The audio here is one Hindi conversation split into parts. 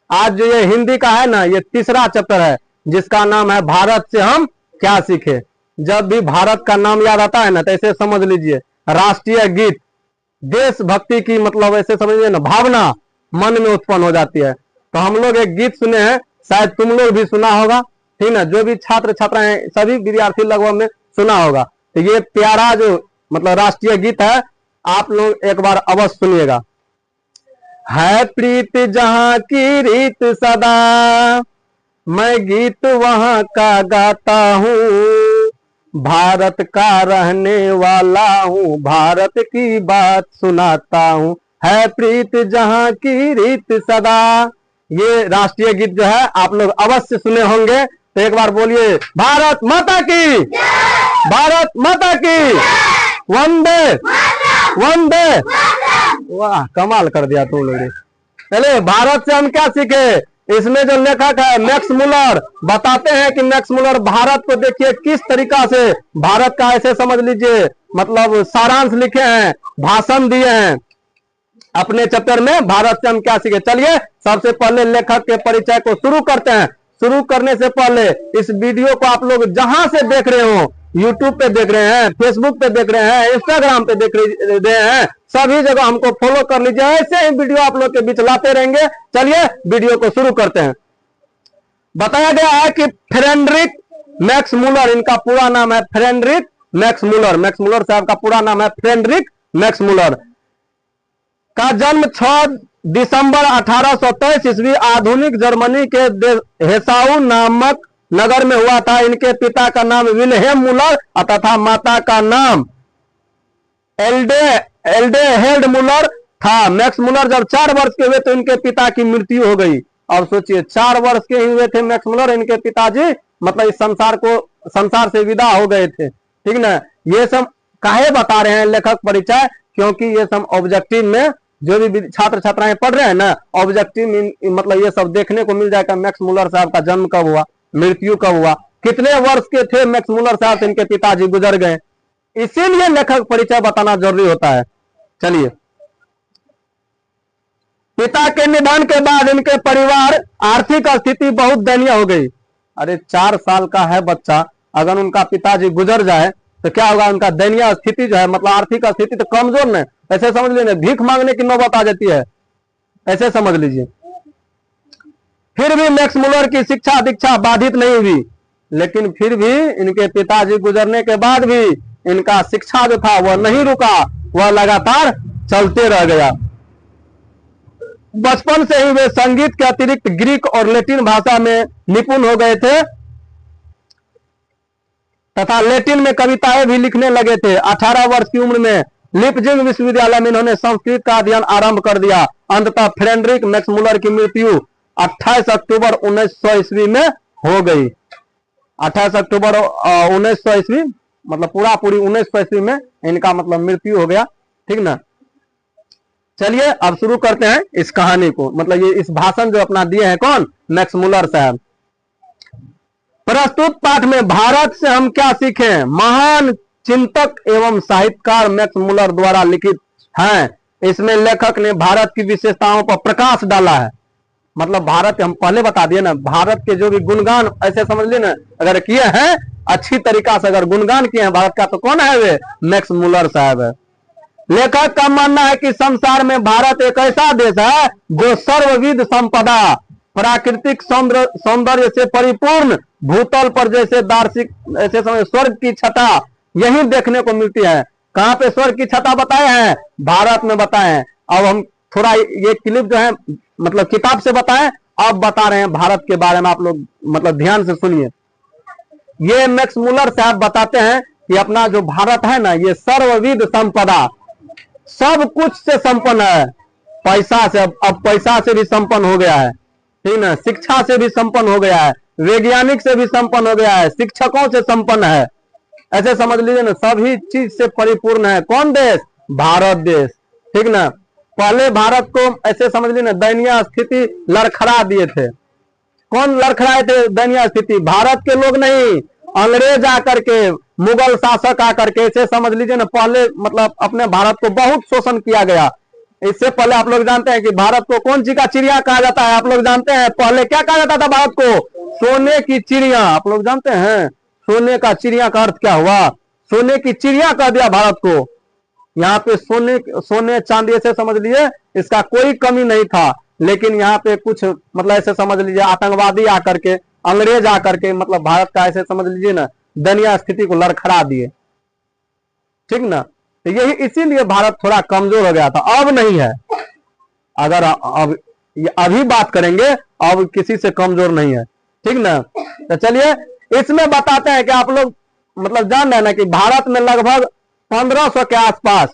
आज जो ये हिंदी का है ना, ये तीसरा चैप्टर है जिसका नाम है भारत से हम क्या सीखे। जब भी भारत का नाम याद आता है ना, तो ऐसे समझ लीजिए राष्ट्रीय गीत, देशभक्ति की मतलब ऐसे समझ लीजिए ना, भावना मन में उत्पन्न हो जाती है। तो हम लोग एक गीत सुने हैं, शायद तुम लोग भी सुना होगा, ठीक ना, जो भी छात्र छात्राएं सभी विद्यार्थी लगभग में सुना होगा। तो ये प्यारा जो मतलब राष्ट्रीय गीत है, आप लोग एक बार अवश्य सुनिएगा। है प्रीत जहां की रीत सदा, मैं गीत वहां का गाता हूँ, भारत का रहने वाला हूँ, भारत की बात सुनाता हूँ। है प्रीत जहां की रीत सदा, ये राष्ट्रीय गीत जो है आप लोग अवश्य सुने होंगे। तो एक बार बोलिए भारत माता की, भारत माता की, वंदे वंदे। वाह, कमाल कर दिया तुम लोग। चले, भारत से हम क्या सीखे, इसमें जो लेखक है मैक्स मुलर बताते हैं कि मैक्स मुलर भारत को देखिए किस तरीका से भारत का ऐसे समझ लीजिए मतलब सारांश लिखे हैं, भाषण दिए हैं अपने चैप्टर में भारत से हम क्या सीखे। चलिए सबसे पहले लेखक के परिचय को शुरू करते हैं। शुरू करने से पहले इस वीडियो को आप लोग जहां से देख रहे हो, यूट्यूब पे देख रहे हैं, फेसबुक पे देख रहे हैं, इंस्टाग्राम पे देख रहे हैं, सभी जगह हमको फॉलो कर लीजिए। ऐसे ही वीडियो आप लोग के बीच लाते रहेंगे। चलिए वीडियो को शुरू करते हैं। बताया गया है कि फ्रेडरिक मैक्स मुलर, इनका पूरा नाम है Friedrich Max Muller. Max Muller साहब का पूरा नाम है फ्रेडरिक मैक्स मुलर का जन्म 6 दिसंबर 1823 ईस्वी आधुनिक जर्मनी के हेसाउ नामक नगर में हुआ था। इनके पिता का नाम विल्हेम मुलर तथा माता का नाम एल्डे हेल्ड मुलर था। मैक्स मुलर जब 4 वर्ष के हुए तो इनके पिता की मृत्यु हो गई। अब सोचिए 4 वर्ष के ही हुए थे मैक्स मुलर, इनके पिताजी मतलब इस संसार से विदा हो गए थे, ठीक ना। ये सब काहे बता रहे हैं लेखक परिचय, क्योंकि ये सब ऑब्जेक्टिव में जो भी छात्र छात्राएं पढ़ रहे हैं ना, ऑब्जेक्टिव में मतलब ये सब देखने को मिल जाएगा। मैक्स मुलर साहब का जन्म कब हुआ, मृत्यु कब हुआ, कितने वर्ष के थे मैक्स मुलर साहब से इनके पिताजी गुजर गए, इसीलिए लेखक परिचय बताना जरूरी होता है। चलिए, पिता के निधन के बाद इनके परिवार आर्थिक स्थिति बहुत दयनीय हो गई। अरे 4 साल का है बच्चा, अगर उनका पिताजी गुजर जाए तो क्या होगा, उनका दयनीय स्थिति जो है मतलब आर्थिक स्थिति तो कमजोर नहीं, ऐसे समझ लीजिए भीख मांगने की नौबत आ जाती है, ऐसे समझ लीजिए। फिर भी मैक्स मुलर की शिक्षा दीक्षा बाधित नहीं हुई, लेकिन फिर भी इनके पिताजी गुजरने के बाद भी इनका शिक्षा जो था वह नहीं रुका, वह लगातार चलते रह गया। बचपन से ही वे संगीत के अतिरिक्त ग्रीक और लैटिन भाषा में निपुण हो गए थे तथा लैटिन में कविताएं भी लिखने लगे थे। 18 वर्ष की उम्र में लिपजिग विश्वविद्यालय में इन्होंने संस्कृत का अध्ययन आरंभ कर दिया। अंततः फ्रेडरिक मैक्स मुलर की मृत्यु 28 अक्टूबर 1900 ईस्वी में हो गई। 28 अक्टूबर 1900 ईस्वी मतलब पूरी 1900 ईस्वी में इनका मतलब मृत्यु हो गया, ठीक ना। चलिए अब शुरू करते हैं इस कहानी को, मतलब ये इस भाषण जो अपना दिए हैं कौन, मैक्स मुलर साहब। प्रस्तुत पाठ में भारत से हम क्या सीखें महान चिंतक एवं साहित्यकार मैक्स मुलर द्वारा लिखित हैं। इसमें लेखक ने भारत की विशेषताओं पर प्रकाश डाला है। मतलब भारत, हम पहले बता दिए ना, भारत के जो भी गुणगान ऐसे समझ लिए ना, अगर किए हैं अच्छी तरीका से, अगर गुणगान किए हैं भारत का, तो कौन है वे, मैक्स मुलर साहब है। लेखक का मानना है कि संसार में भारत एक ऐसा देश है जो सर्वविध संपदा, प्राकृतिक सौंदर्य से परिपूर्ण, भूतल पर जैसे दार्शिक ऐसे समय स्वर्ग की छटा यही देखने को मिलती है। कहां पे स्वर्ग की छटा बताए हैं, भारत में बताए हैं। अब हम थोड़ा ये क्लिप जो है मतलब किताब से बताएं, अब बता रहे हैं भारत के बारे में, आप लोग मतलब ध्यान से सुनिए। ये मैक्स मुलर साहब बताते हैं कि अपना जो भारत है ना, ये सर्वविध संपदा, सब कुछ से संपन्न है। पैसा से, अब पैसा से भी संपन्न हो गया है, ठीक ना, शिक्षा से भी संपन्न हो गया है, वैज्ञानिक से भी संपन्न हो गया है, शिक्षकों से संपन्न है, ऐसे समझ लीजिए ना, सभी चीज से परिपूर्ण है। कौन देश, भारत देश, ठीक ना। पहले भारत को ऐसे समझ लीजिए ना दयनीय स्थिति लड़खड़ा दिए थे। कौन लड़खड़ाए थे दयनीय स्थिति, भारत के लोग नहीं, अंग्रेज आकर के, मुगल शासक आकर के, ऐसे समझ लीजिए ना, पहले मतलब अपने भारत को बहुत शोषण किया गया। इससे पहले आप लोग जानते हैं कि भारत को कौन सी का चिड़िया कहा जाता है? आप लोग जानते हैं पहले क्या कहा जाता था भारत को? सोने की चिड़िया। आप लोग जानते हैं सोने का चिड़िया का अर्थ क्या हुआ? सोने की चिड़िया कह दिया भारत को। यहाँ पे सोने चांदी ऐसे समझ लिए, इसका कोई कमी नहीं था, लेकिन यहाँ पे कुछ मतलब ऐसे समझ लीजिए आतंकवादी आकर के, अंग्रेज आकर के मतलब भारत का ऐसे समझ लीजिए ना दयनीय स्थिति को लड़खड़ा दिए, ठीक ना। तो यही इसीलिए भारत थोड़ा कमजोर हो गया था, अब नहीं है। अगर अब अभी बात करेंगे, अब किसी से कमजोर नहीं है, ठीक ना। तो चलिए इसमें बताते हैं कि आप लोग मतलब जान रहे हैं ना कि भारत में लगभग 1500 के आसपास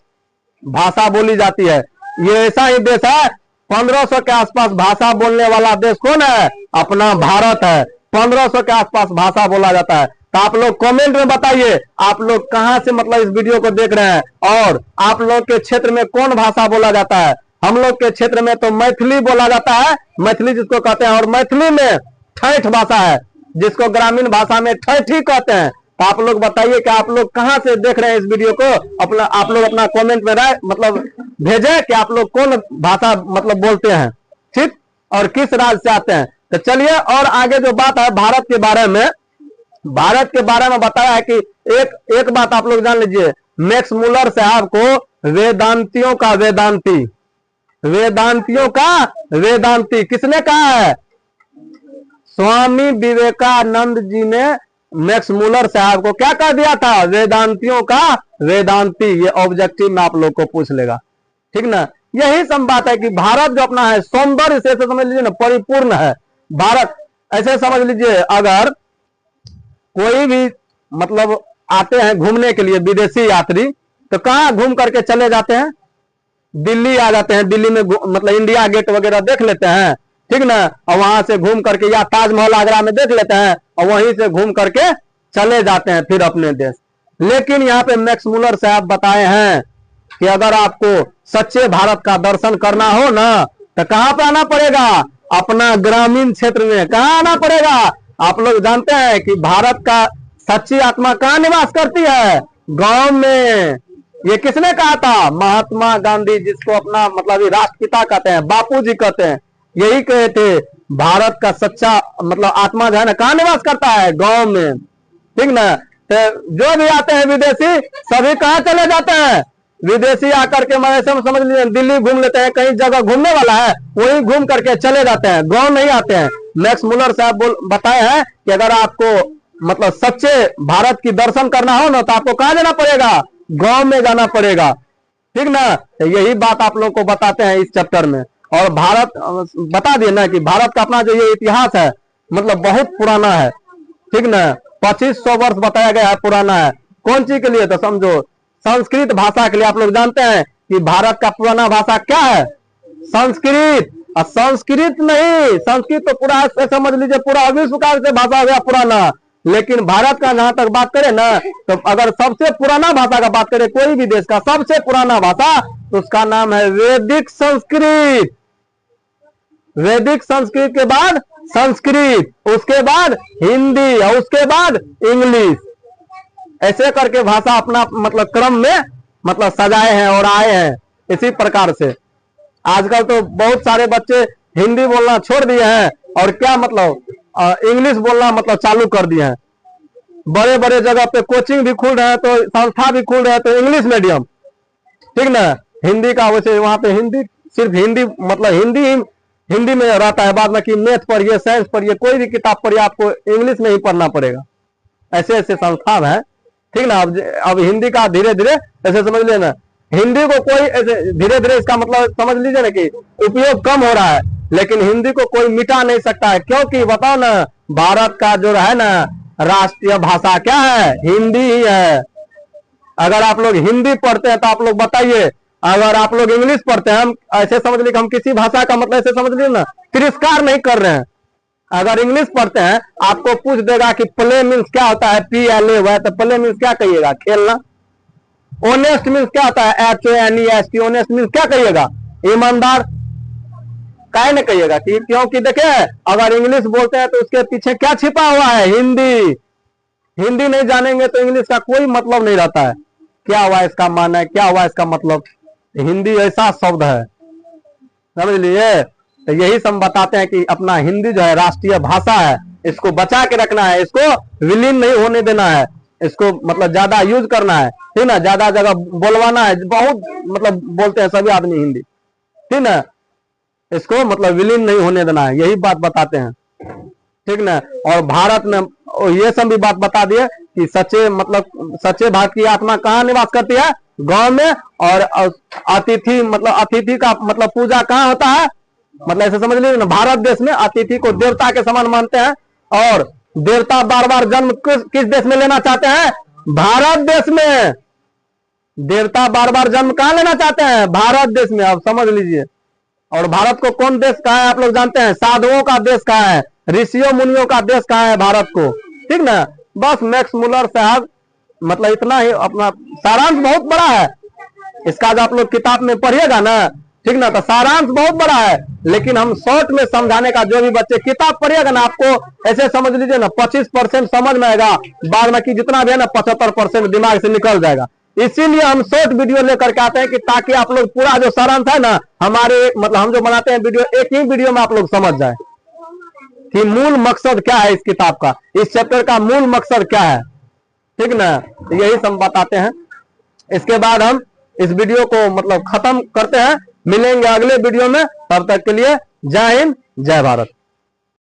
भाषा बोली जाती है। ये ऐसा ही देश है, 1500 के आसपास भाषा बोलने वाला देश कौन है? अपना भारत है। 1500 के आसपास भाषा बोला जाता है। तो आप लोग कमेंट में बताइए आप लोग कहां से मतलब इस वीडियो को देख रहे हैं, और आप लोग के क्षेत्र में कौन भाषा बोला जाता है। हम लोग के क्षेत्र में तो मैथिली बोला जाता है, मैथिली जिसको कहते हैं, और मैथिली में ठेठ भाषा है जिसको ग्रामीण भाषा में ठेठी कहते हैं। तो आप लोग बताइए कि आप लोग कहां से देख रहे हैं इस वीडियो को। आप लोग अपना कमेंट में राय मतलब भेजें कि आप लोग कौन भाषा मतलब बोलते हैं, ठीक, और किस राज्य से आते हैं। तो चलिए और आगे जो बात है भारत के बारे में, भारत के बारे में बताया है कि एक बात आप लोग जान लीजिए, मैक्स मुलर साहब को वेदांतियों का वेदांती, वेदांतियों का वेदांती किसने कहा है? स्वामी विवेकानंद जी ने मैक्स मुलर साहब को क्या कह दिया था? वेदांतियों का वेदांती। ये ऑब्जेक्टिव में आप लोग को पूछ लेगा, ठीक ना। यही सब बात है कि भारत जो अपना है सौंदर्य से समझ लीजिए ना परिपूर्ण है भारत। ऐसे समझ लीजिए अगर कोई भी मतलब आते हैं घूमने के लिए विदेशी यात्री, तो कहां घूम करके चले जाते हैं? दिल्ली आ जाते हैं। दिल्ली में मतलब इंडिया गेट वगैरह देख लेते हैं, ठीक ना, और वहां से घूम करके या ताजमहल आगरा में देख लेते हैं और वहीं से घूम करके चले जाते हैं फिर अपने देश। लेकिन यहाँ पे मैक्स मुलर साहब बताए हैं कि अगर आपको सच्चे भारत का दर्शन करना हो ना तो कहां पे आना पड़ेगा? अपना ग्रामीण क्षेत्र में। कहां आना पड़ेगा? आप लोग जानते हैं कि भारत का सच्ची आत्मा कहां निवास करती है? गांव में। ये किसने कहा था? महात्मा गांधी, जिसको अपना मतलब राष्ट्रपिता कहते हैं, बापू जी कहते हैं, यही कहे थे भारत का सच्चा मतलब आत्मा जो है ना कहां निवास करता है? गांव में, ठीक ना। तो जो भी आते हैं विदेशी सभी कहां चले जाते हैं? विदेशी आकर के मैं समझ लीजिए दिल्ली घूम लेते हैं, कहीं जगह घूमने वाला है वहीं घूम करके चले जाते हैं, गांव नहीं आते हैं। मैक्स मुलर साहब बताए हैं कि अगर आपको मतलब सच्चे भारत की दर्शन करना हो ना तो आपको कहां जाना पड़ेगा? गांव में जाना पड़ेगा, ठीक ना। तो यही बात आप लोग को बताते हैं इस चैप्टर में। और भारत बता दिए ना कि भारत का अपना जो ये इतिहास है मतलब बहुत पुराना है, ठीक ना। 2500 वर्ष बताया गया है पुराना है। कौन चीज के लिए? तो समझो संस्कृत भाषा के लिए। आप लोग जानते हैं कि भारत का पुराना भाषा क्या है? संस्कृत। और संस्कृत नहीं, संस्कृत तो पूरा समझ लीजिए पूरा विश्व का से भाषा हो गया पुराना। लेकिन भारत का जहां तक बात करें ना तो अगर सबसे पुराना भाषा का बात करें कोई भी देश का सबसे पुराना भाषा तो उसका नाम है वैदिक संस्कृत। वैदिक संस्कृत के बाद संस्कृत, उसके बाद हिंदी और उसके बाद इंग्लिश। ऐसे करके भाषा अपना मतलब क्रम में मतलब सजाए हैं और आए हैं। इसी प्रकार से आजकल तो बहुत सारे बच्चे हिंदी बोलना छोड़ दिए हैं और क्या मतलब इंग्लिश बोलना मतलब चालू कर दिए हैं। बड़े बड़े जगह पे कोचिंग भी खुल रहे हैं, तो संस्था भी खुल रहे हैं, तो इंग्लिश मीडियम, ठीक ना। हिंदी का वैसे वहां पे हिंदी सिर्फ हिंदी मतलब हिंदी में रहता है। बाद में कि मैथ पढ़िए, साइंस पढ़िए, कोई भी किताब पढ़िए आपको इंग्लिश में ही पढ़ना पड़ेगा। ऐसे ऐसे संस्थान है, ठीक ना। अब हिंदी का धीरे धीरे ऐसे समझ लेना, हिंदी को कोई ऐसे धीरे धीरे इसका मतलब समझ लीजिए ना कि उपयोग कम हो रहा है, लेकिन हिंदी को कोई मिटा नहीं सकता है। क्योंकि बताओ ना भारत का जो है ना राष्ट्रीय भाषा क्या है? हिंदी ही है। अगर आप लोग हिंदी पढ़ते हैं तो आप लोग बताइए, अगर आप लोग इंग्लिश पढ़ते हैं, हम ऐसे समझ लीजिए हम किसी भाषा का मतलब ऐसे समझ लीजिए ना तिरस्कार नहीं कर रहे हैं। अगर इंग्लिश पढ़ते हैं आपको पूछ देगा कि प्ले मीन्स क्या होता है? PLA हुआ है तो प्ले मीन्स क्या कहिएगा? खेलना। ऑनेस्ट मीन्स क्या होता है? HONEST। ऑनेस्ट मीन्स क्या कहिएगा? ईमानदार। काहे नहीं कहिएगा? क्योंकि देखिए अगर इंग्लिश बोलते हैं तो उसके पीछे क्या छिपा हुआ है? हिंदी। हिंदी नहीं जानेंगे तो इंग्लिश का कोई मतलब नहीं रहता है। क्या हुआ इसका माना है, क्या हुआ इसका मतलब? हिंदी ऐसा शब्द है समझ लिए। तो यही सब बताते हैं कि अपना हिंदी जो है राष्ट्रीय भाषा है, इसको बचा के रखना है, इसको विलीन नहीं होने देना है, इसको मतलब ज्यादा यूज करना है, ठीक ना, ज्यादा जगह बोलवाना है। बहुत मतलब बोलते हैं सभी आदमी हिंदी, ठीक ना, इसको मतलब विलीन नहीं होने देना है, यही बात बताते हैं, ठीक ना। और भारत में ये सब भी बात बता दिए कि सच्चे मतलब सच्चे भारत की आत्मा कहाँ निवास करती है, गांव में। और अतिथि मतलब अतिथि का मतलब पूजा कहाँ होता है, मतलब ऐसे समझ लीजिए ना, भारत देश में अतिथि को देवता के समान मानते हैं। और देवता बार बार जन्म किस देश में लेना चाहते हैं, भारत देश में। देवता बार बार जन्म कहाँ लेना चाहते हैं, भारत देश में, आप समझ लीजिए। और भारत को कौन देश कहा है आप लोग जानते हैं, साधुओं का देश कहा है, ऋषियों मुनियों का देश कहा है भारत को, ठीक ना। बस मैक्स मुलर साहब मतलब इतना ही, अपना सारांश बहुत बड़ा है इसका, जो आप लोग किताब में पढ़िएगा ना, ठीक ना, तो सारांश बहुत बड़ा है, लेकिन हम शॉर्ट में समझाने का, जो भी बच्चे किताब पढ़िएगा ना, आपको ऐसे समझ लीजिए ना 25% समझ में आएगा, बाद में कि जितना भी है ना 75% दिमाग से निकल जाएगा। इसीलिए हम शॉर्ट वीडियो लेकर के आते हैं कि ताकि आप लोग पूरा जो सारांश है ना, हमारे मतलब हम जो बनाते हैं वीडियो, एक ही वीडियो में आप लोग समझ जाए कि मूल मकसद क्या है इस किताब का, इस चैप्टर का मूल मकसद क्या है, ठीक ना। तो यही सब बताते हैं। इसके बाद हम इस वीडियो को मतलब खत्म करते हैं, मिलेंगे अगले वीडियो में, तब तक के लिए जय हिंद जय भारत।